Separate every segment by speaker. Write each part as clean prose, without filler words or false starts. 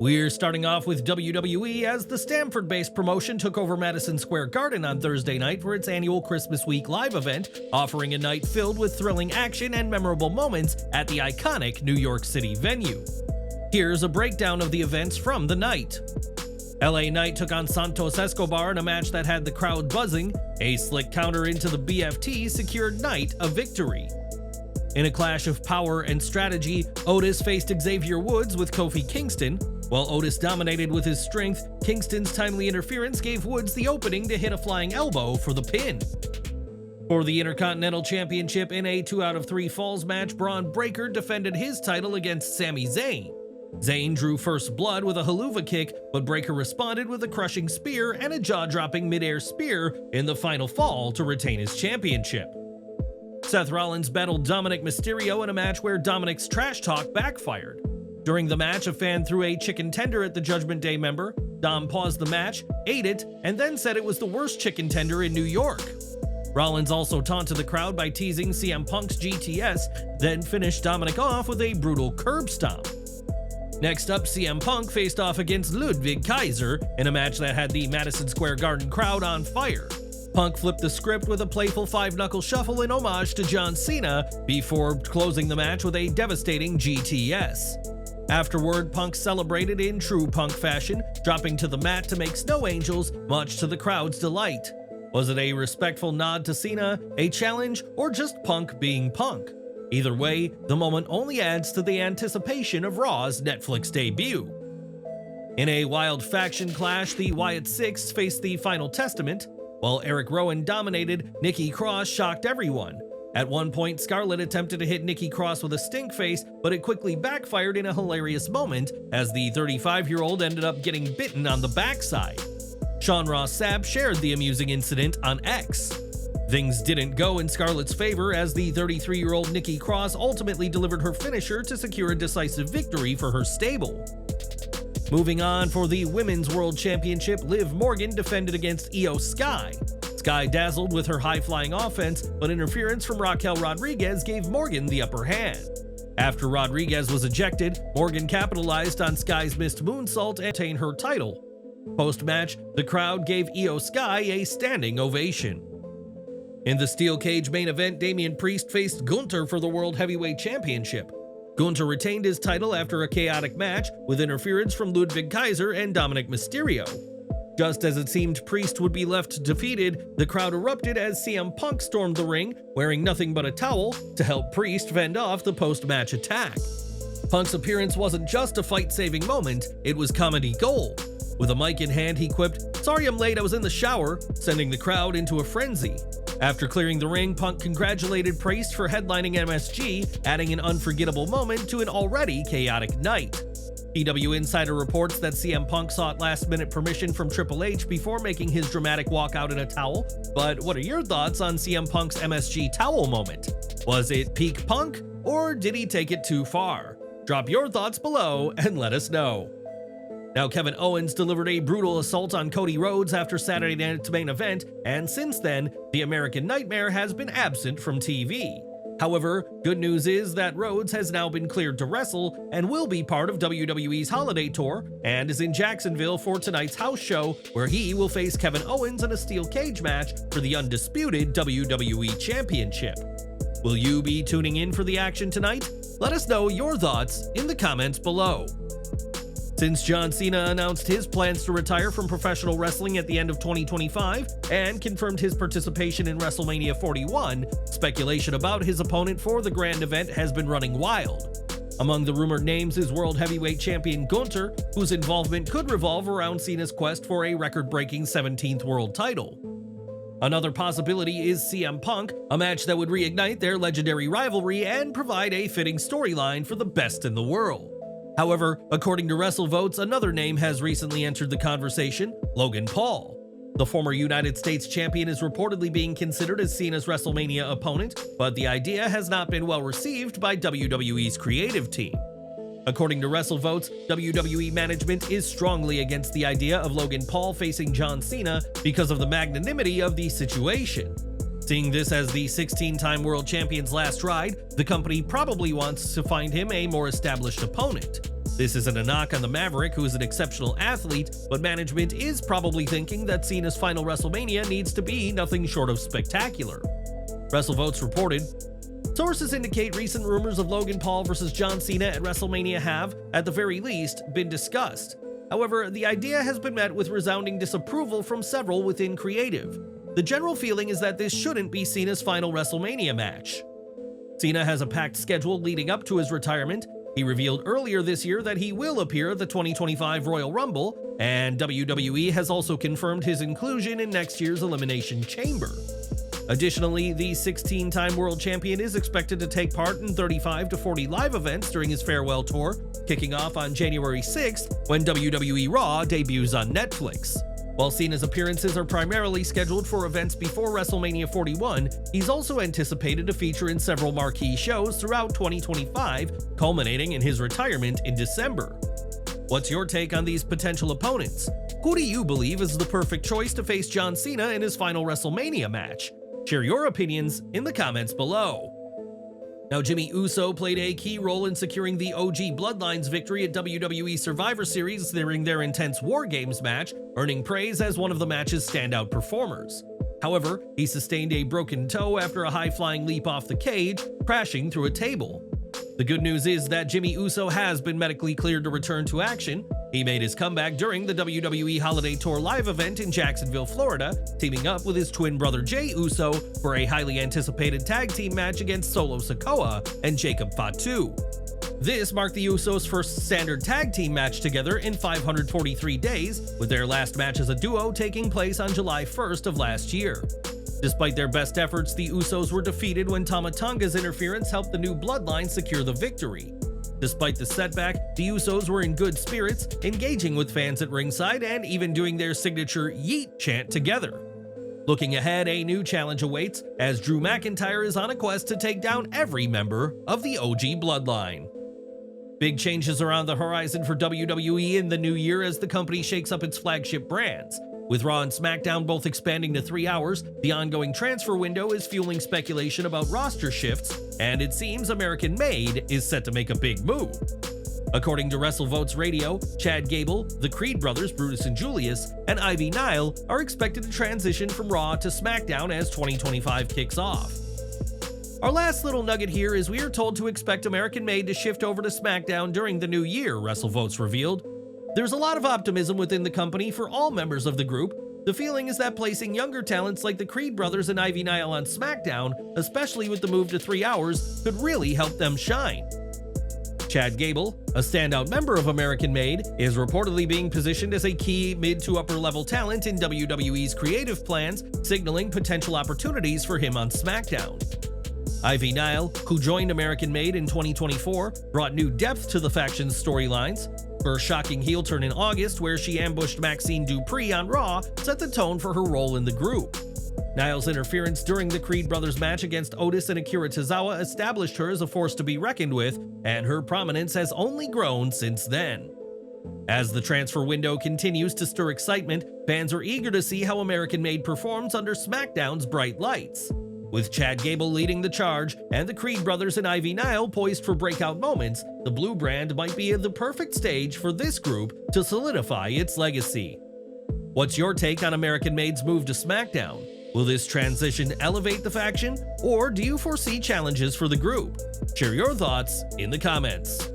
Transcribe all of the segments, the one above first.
Speaker 1: We're starting off with WWE as the Stamford-based promotion took over Madison Square Garden on Thursday night for its annual Christmas Week live event, offering a night filled with thrilling action and memorable moments at the iconic New York City venue. Here's a breakdown of the events from the night. LA Knight took on Santos Escobar in a match that had the crowd buzzing. A slick counter into the BFT secured Knight a victory. In a clash of power and strategy, Otis faced Xavier Woods with Kofi Kingston. While Otis dominated with his strength, Kingston's timely interference gave Woods the opening to hit a flying elbow for the pin. For the Intercontinental Championship in a 2 out of 3 falls match, Bron Breakker defended his title against Sami Zayn. Zayn drew first blood with a haluva kick, but Breakker responded with a crushing spear and a jaw-dropping mid-air spear in the final fall to retain his championship. Seth Rollins battled Dominik Mysterio in a match where Dominik's trash talk backfired. During the match, a fan threw a chicken tender at the Judgment Day member. Dom paused the match, ate it, and then said it was the worst chicken tender in New York. Rollins also taunted the crowd by teasing CM Punk's GTS, then finished Dominik off with a brutal curb stomp. Next up, CM Punk faced off against Ludwig Kaiser in a match that had the Madison Square Garden crowd on fire. Punk flipped the script with a playful 5-knuckle shuffle in homage to John Cena before closing the match with a devastating GTS. Afterward, Punk celebrated in true Punk fashion, dropping to the mat to make snow angels, much to the crowd's delight. Was it a respectful nod to Cena, a challenge, or just Punk being Punk? Either way, the moment only adds to the anticipation of Raw's Netflix debut. In a wild faction clash, the Wyatt Six faced the Final Testament. While Eric Rowan dominated, Nikki Cross shocked everyone. At one point, Scarlett attempted to hit Nikki Cross with a stink face, but it quickly backfired in a hilarious moment as the 35-year-old ended up getting bitten on the backside. Sean Ross Sapp shared the amusing incident on X. Things didn't go in Scarlett's favor as the 33-year-old Nikki Cross ultimately delivered her finisher to secure a decisive victory for her stable. Moving on, for the Women's World Championship, Liv Morgan defended against Io Sky. Sky dazzled with her high-flying offense, but interference from Raquel Rodriguez gave Morgan the upper hand. After Rodriguez was ejected, Morgan capitalized on Sky's missed moonsault and obtained her title. Post-match, the crowd gave Io Sky a standing ovation. In the steel cage main event, Damian Priest faced Gunther for the World Heavyweight Championship. Gunther retained his title after a chaotic match with interference from Ludwig Kaiser and Dominik Mysterio. Just as it seemed Priest would be left defeated, the crowd erupted as CM Punk stormed the ring, wearing nothing but a towel, to help Priest fend off the post-match attack. Punk's appearance wasn't just a fight-saving moment, it was comedy gold. With a mic in hand, he quipped, "Sorry I'm late, I was in the shower," sending the crowd into a frenzy. After clearing the ring, Punk congratulated Priest for headlining MSG, adding an unforgettable moment to an already chaotic night. PW Insider reports that CM Punk sought last-minute permission from Triple H before making his dramatic walkout in a towel. But what are your thoughts on CM Punk's MSG towel moment? Was it peak Punk, or did he take it too far? Drop your thoughts below and let us know. Now, Kevin Owens delivered a brutal assault on Cody Rhodes after Saturday night's main event, and since then, the American Nightmare has been absent from TV. However, good news is that Rhodes has now been cleared to wrestle and will be part of WWE's holiday tour and is in Jacksonville for tonight's house show, where he will face Kevin Owens in a steel cage match for the undisputed WWE Championship. Will you be tuning in for the action tonight? Let us know your thoughts in the comments below. Since John Cena announced his plans to retire from professional wrestling at the end of 2025 and confirmed his participation in WrestleMania 41, speculation about his opponent for the grand event has been running wild. Among the rumored names is World Heavyweight Champion Gunther, whose involvement could revolve around Cena's quest for a record-breaking 17th world title. Another possibility is CM Punk, a match that would reignite their legendary rivalry and provide a fitting storyline for the best in the world. However, according to WrestleVotes, another name has recently entered the conversation: Logan Paul. The former United States champion is reportedly being considered as Cena's WrestleMania opponent, but the idea has not been well received by WWE's creative team. According to WrestleVotes, WWE management is strongly against the idea of Logan Paul facing John Cena because of the magnanimity of the situation. Seeing this as the 16-time world champion's last ride, the company probably wants to find him a more established opponent. This isn't a knock on the Maverick, who is an exceptional athlete, but management is probably thinking that Cena's final WrestleMania needs to be nothing short of spectacular. WrestleVotes reported, sources indicate recent rumors of Logan Paul versus John Cena at WrestleMania have, at the very least, been discussed. However, the idea has been met with resounding disapproval from several within creative. The general feeling is that this shouldn't be Cena's final WrestleMania match. Cena has a packed schedule leading up to his retirement. He revealed earlier this year that he will appear at the 2025 Royal Rumble, and WWE has also confirmed his inclusion in next year's Elimination Chamber. Additionally, the 16-time world champion is expected to take part in 35 to 40 live events during his farewell tour, kicking off on January 6th when WWE Raw debuts on Netflix. While Cena's appearances are primarily scheduled for events before WrestleMania 41, he's also anticipated to feature in several marquee shows throughout 2025, culminating in his retirement in December. What's your take on these potential opponents? Who do you believe is the perfect choice to face John Cena in his final WrestleMania match? Share your opinions in the comments below. Now, Jimmy Uso played a key role in securing the OG Bloodline's victory at WWE Survivor Series during their intense War Games match, earning praise as one of the match's standout performers. However, he sustained a broken toe after a high-flying leap off the cage, crashing through a table. The good news is that Jimmy Uso has been medically cleared to return to action. He made his comeback during the WWE Holiday Tour live event in Jacksonville, Florida, teaming up with his twin brother Jey Uso for a highly anticipated tag team match against Solo Sikoa and Jacob Fatu. This marked the Usos' first standard tag team match together in 543 days, with their last match as a duo taking place on July 1st of last year. Despite their best efforts, the Usos were defeated when Tama Tonga's interference helped the new Bloodline secure the victory. Despite the setback, the Usos were in good spirits, engaging with fans at ringside and even doing their signature Yeet chant together. Looking ahead, a new challenge awaits, as Drew McIntyre is on a quest to take down every member of the OG Bloodline. Big changes are on the horizon for WWE in the new year as the company shakes up its flagship brands. With Raw and SmackDown both expanding to 3 hours, the ongoing transfer window is fueling speculation about roster shifts, and it seems American Made is set to make a big move. According to WrestleVotes Radio, Chad Gable, the Creed brothers Brutus and Julius, and Ivy Nile are expected to transition from Raw to SmackDown as 2025 kicks off. Our last little nugget here is we are told to expect American Made to shift over to SmackDown during the new year, WrestleVotes revealed. There's a lot of optimism within the company for all members of the group. The feeling is that placing younger talents like the Creed brothers and Ivy Nile on SmackDown, especially with the move to 3 hours, could really help them shine. Chad Gable, a standout member of American Made, is reportedly being positioned as a key mid to upper level talent in WWE's creative plans, signaling potential opportunities for him on SmackDown. Ivy Nile, who joined American Made in 2024, brought new depth to the faction's storylines. Her shocking heel turn in August, where she ambushed Maxine Dupree on Raw, set the tone for her role in the group. Nile's interference during the Creed brothers match against Otis and Akira Tozawa established her as a force to be reckoned with, and her prominence has only grown since then. As the transfer window continues to stir excitement, fans are eager to see how American Made performs under SmackDown's bright lights. With Chad Gable leading the charge and the Creed brothers and Ivy Nile poised for breakout moments, the blue brand might be the perfect stage for this group to solidify its legacy. What's your take on American Made's move to SmackDown? Will this transition elevate the faction, or do you foresee challenges for the group? Share your thoughts in the comments.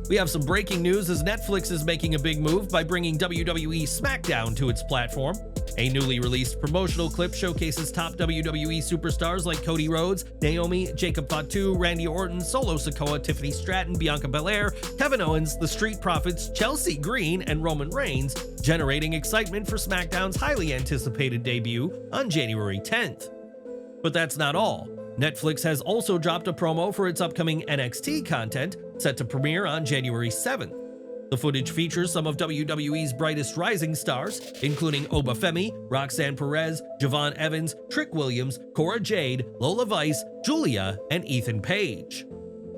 Speaker 1: We have some breaking news as Netflix is making a big move by bringing WWE SmackDown to its platform. A newly released promotional clip showcases top WWE superstars like Cody Rhodes, Naomi, Jacob Fatu, Randy Orton, Solo Sikoa, Tiffany Stratton, Bianca Belair, Kevin Owens, The Street Profits, Chelsea Green, and Roman Reigns, generating excitement for SmackDown's highly anticipated debut on January 10th. But that's not all. Netflix has also dropped a promo for its upcoming NXT content, set to premiere on January 7th. The footage features some of WWE's brightest rising stars, including Obafemi, Roxanne Perez, Javon Evans, Trick Williams, Cora Jade, Lola Vice, Julia, and Ethan Page.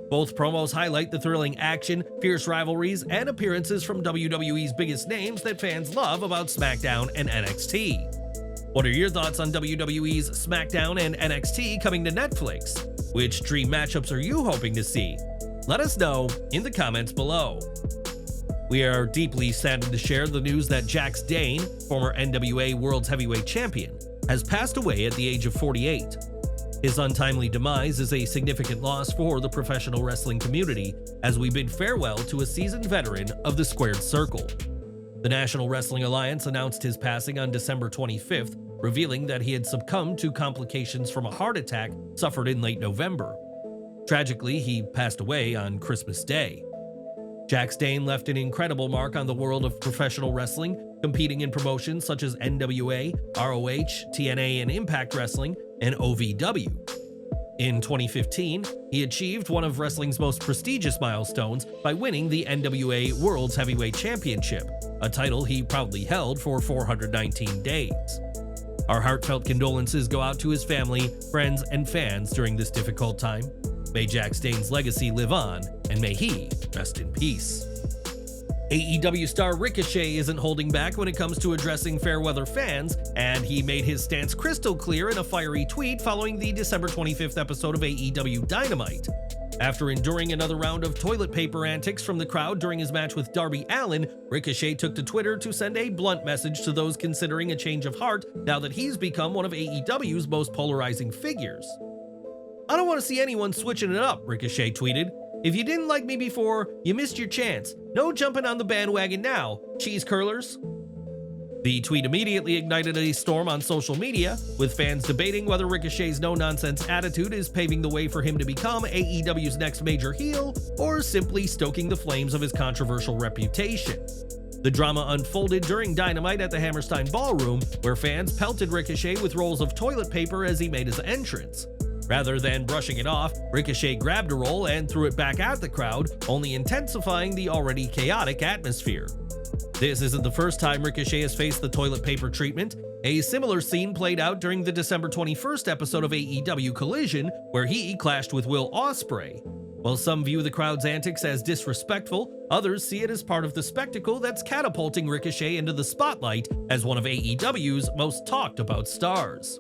Speaker 1: Both promos highlight the thrilling action, fierce rivalries, and appearances from WWE's biggest names that fans love about SmackDown and NXT. What are your thoughts on WWE's SmackDown and NXT coming to Netflix? Which dream matchups are you hoping to see? Let us know in the comments below. We are deeply saddened to share the news that Dane, former NWA World's Heavyweight Champion, has passed away at the age of 48. His untimely demise is a significant loss for the professional wrestling community as we bid farewell to a seasoned veteran of the Squared Circle. The National Wrestling Alliance announced his passing on December 25th, revealing that he had succumbed to complications from a heart attack suffered in late November. Tragically, he passed away on Christmas Day. Dane left an incredible mark on the world of professional wrestling, competing in promotions such as NWA, ROH, TNA, and Impact Wrestling, and OVW. In 2015, he achieved one of wrestling's most prestigious milestones by winning the NWA World's Heavyweight Championship, a title he proudly held for 419 days. Our heartfelt condolences go out to his family, friends, and fans during this difficult time. May Dane's legacy live on, and may he rest in peace. AEW star Ricochet isn't holding back when it comes to addressing fair-weather fans, and he made his stance crystal clear in a fiery tweet following the December 25th episode of AEW Dynamite. After enduring another round of toilet paper antics from the crowd during his match with Darby Allin, Ricochet took to Twitter to send a blunt message to those considering a change of heart now that he's become one of AEW's most polarizing figures. "I don't want to see anyone switching it up," Ricochet tweeted. "If you didn't like me before, you missed your chance. No jumping on the bandwagon now, cheese curlers." The tweet immediately ignited a storm on social media, with fans debating whether Ricochet's no-nonsense attitude is paving the way for him to become AEW's next major heel, or simply stoking the flames of his controversial reputation. The drama unfolded during Dynamite at the Hammerstein Ballroom, where fans pelted Ricochet with rolls of toilet paper as he made his entrance. Rather than brushing it off, Ricochet grabbed a roll and threw it back at the crowd, only intensifying the already chaotic atmosphere. This isn't the first time Ricochet has faced the toilet paper treatment. A similar scene played out during the December 21st episode of AEW Collision, where he clashed with Will Ospreay. While some view the crowd's antics as disrespectful, others see it as part of the spectacle that's catapulting Ricochet into the spotlight as one of AEW's most talked about stars.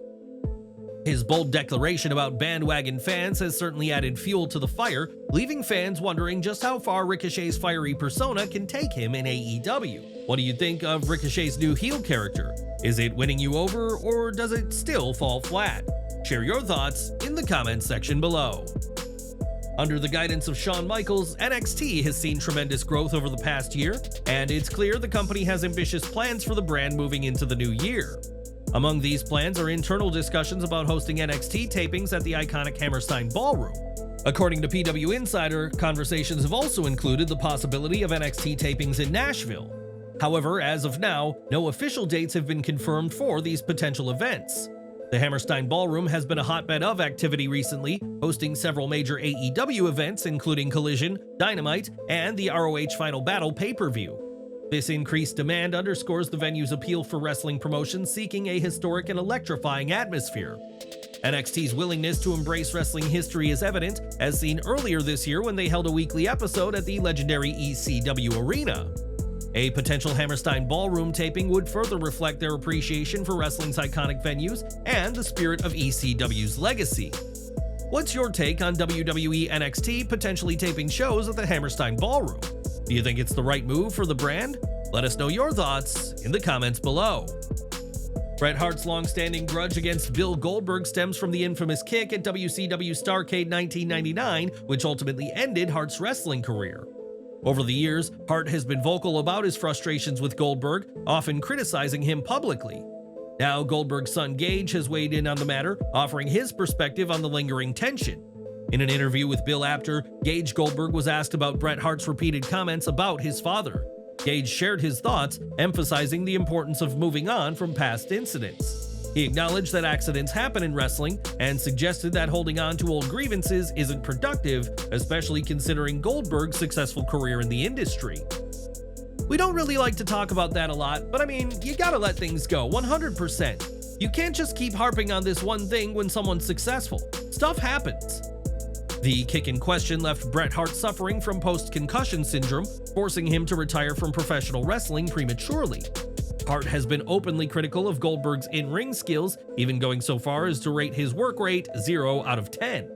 Speaker 1: His bold declaration about bandwagon fans has certainly added fuel to the fire, leaving fans wondering just how far Ricochet's fiery persona can take him in AEW. What do you think of Ricochet's new heel character? Is it winning you over, or does it still fall flat? Share your thoughts in the comments section below. Under the guidance of Shawn Michaels, NXT has seen tremendous growth over the past year, and it's clear the company has ambitious plans for the brand moving into the new year. Among these plans are internal discussions about hosting NXT tapings at the iconic Hammerstein Ballroom. According to PW Insider, conversations have also included the possibility of NXT tapings in Nashville. However, as of now, no official dates have been confirmed for these potential events. The Hammerstein Ballroom has been a hotbed of activity recently, hosting several major AEW events including Collision, Dynamite, and the ROH Final Battle pay-per-view. This increased demand underscores the venue's appeal for wrestling promotions seeking a historic and electrifying atmosphere. NXT's willingness to embrace wrestling history is evident, as seen earlier this year when they held a weekly episode at the legendary ECW Arena. A potential Hammerstein Ballroom taping would further reflect their appreciation for wrestling's iconic venues and the spirit of ECW's legacy. What's your take on WWE NXT potentially taping shows at the Hammerstein Ballroom? Do you think it's the right move for the brand? Let us know your thoughts in the comments below. Bret Hart's long-standing grudge against Bill Goldberg stems from the infamous kick at WCW Starrcade 1999, which ultimately ended Hart's wrestling career. Over the years, Hart has been vocal about his frustrations with Goldberg, often criticizing him publicly. Now, Goldberg's son Gage has weighed in on the matter, offering his perspective on the lingering tension. In an interview with Bill Apter, Gage Goldberg was asked about Bret Hart's repeated comments about his father. Gage shared his thoughts, emphasizing the importance of moving on from past incidents. He acknowledged that accidents happen in wrestling and suggested that holding on to old grievances isn't productive, especially considering Goldberg's successful career in the industry. We don't really like to talk about that a lot, but I mean, you gotta let things go, 100%. You can't just keep harping on this one thing when someone's successful. Stuff happens. The kick in question left Bret Hart suffering from post-concussion syndrome, forcing him to retire from professional wrestling prematurely. Hart has been openly critical of Goldberg's in-ring skills, even going so far as to rate his work rate 0 out of 10.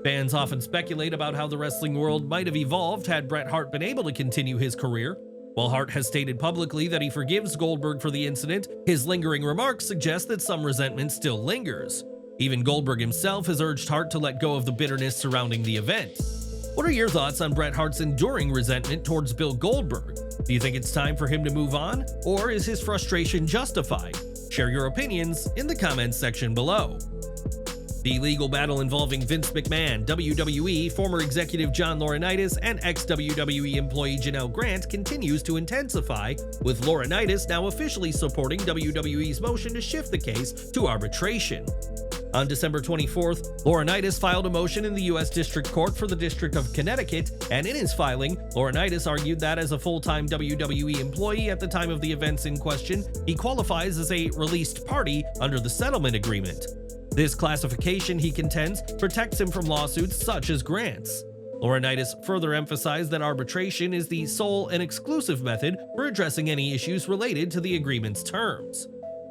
Speaker 1: Fans often speculate about how the wrestling world might have evolved had Bret Hart been able to continue his career. While Hart has stated publicly that he forgives Goldberg for the incident, his lingering remarks suggest that some resentment still lingers. Even Goldberg himself has urged Hart to let go of the bitterness surrounding the event. What are your thoughts on Bret Hart's enduring resentment towards Bill Goldberg? Do you think it's time for him to move on, or is his frustration justified? Share your opinions in the comments section below. The legal battle involving Vince McMahon, WWE former executive John Laurinaitis, and ex-WWE employee Janelle Grant continues to intensify, with Laurinaitis now officially supporting WWE's motion to shift the case to arbitration. On December 24th, Laurinaitis filed a motion in the U.S. District Court for the District of Connecticut, and in his filing, Laurinaitis argued that as a full-time WWE employee at the time of the events in question, he qualifies as a released party under the settlement agreement. This classification, he contends, protects him from lawsuits such as Grant's. Laurinaitis further emphasized that arbitration is the sole and exclusive method for addressing any issues related to the agreement's terms.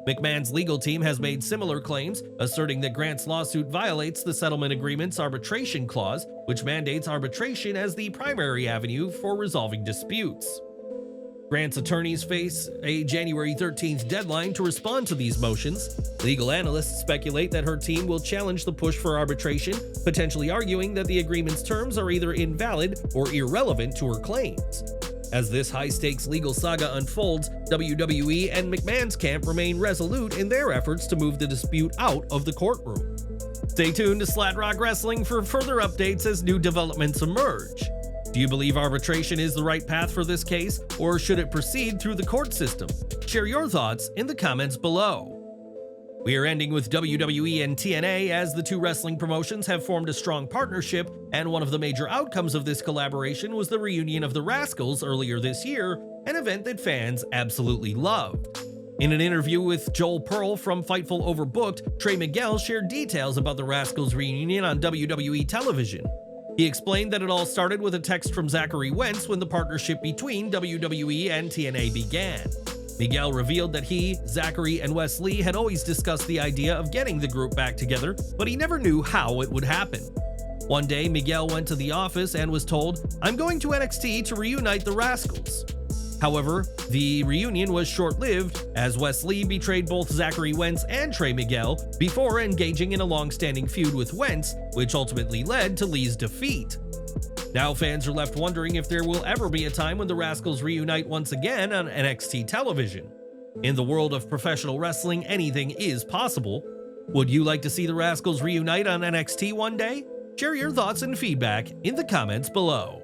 Speaker 1: McMahon's legal team has made similar claims, asserting that Grant's lawsuit violates the settlement agreement's arbitration clause, which mandates arbitration as the primary avenue for resolving disputes. Grant's attorneys face a January 13th deadline to respond to these motions. Legal analysts speculate that her team will challenge the push for arbitration, potentially arguing that the agreement's terms are either invalid or irrelevant to her claims. As this high-stakes legal saga unfolds, WWE and McMahon's camp remain resolute in their efforts to move the dispute out of the courtroom. Stay tuned to Slat Rock Wrestling for further updates as new developments emerge. Do you believe arbitration is the right path for this case, or should it proceed through the court system? Share your thoughts in the comments below. We are ending with WWE and TNA, as the two wrestling promotions have formed a strong partnership, and one of the major outcomes of this collaboration was the reunion of the Rascals earlier this year, an event that fans absolutely loved. In an interview with Joel Pearl from Fightful Overbooked, Trey Miguel shared details about the Rascals reunion on WWE television. He explained that it all started with a text from Zachary Wentz when the partnership between WWE and TNA began. Miguel revealed that he, Zachary, and Wes Lee had always discussed the idea of getting the group back together, but he never knew how it would happen. One day, Miguel went to the office and was told, "I'm going to NXT to reunite the Rascals." However, the reunion was short-lived, as Wes Lee betrayed both Zachary Wentz and Trey Miguel before engaging in a long-standing feud with Wentz, which ultimately led to Lee's defeat. Now fans are left wondering if there will ever be a time when the Rascals reunite once again on NXT television. In the world of professional wrestling, anything is possible. Would you like to see the Rascals reunite on NXT one day? Share your thoughts and feedback in the comments below.